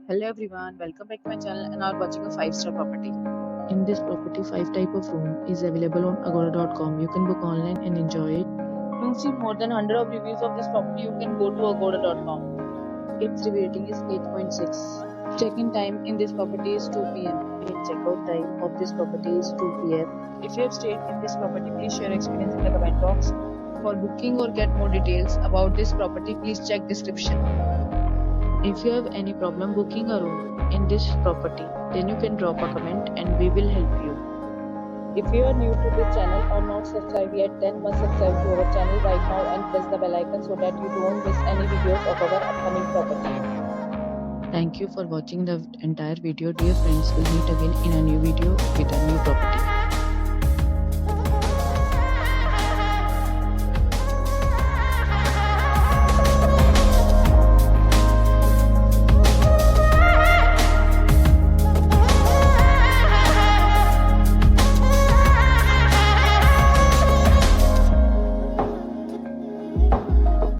Hello everyone, welcome back to my channel and are watching a 5-star property. In this property, 5 type of room is available on agoda.com. You can book online and enjoy it. To see more than 100 of reviews of this property, you can go to agoda.com. Its review rating is 8.6. Check-in time in this property is 2 p.m. And checkout time of this property is 2 p.m. If you have stayed in this property, please share your experience in the comment box. For booking or get more details about this property, please check description. If you have any problem booking a room in this property, then you can drop a comment and we will help you. If you are new to this channel or not subscribed yet, then must subscribe to our channel right now and press the bell icon so that you don't miss any videos of our upcoming property. Thank you for watching the entire video. Dear friends, we'll meet again in a new video with a new property.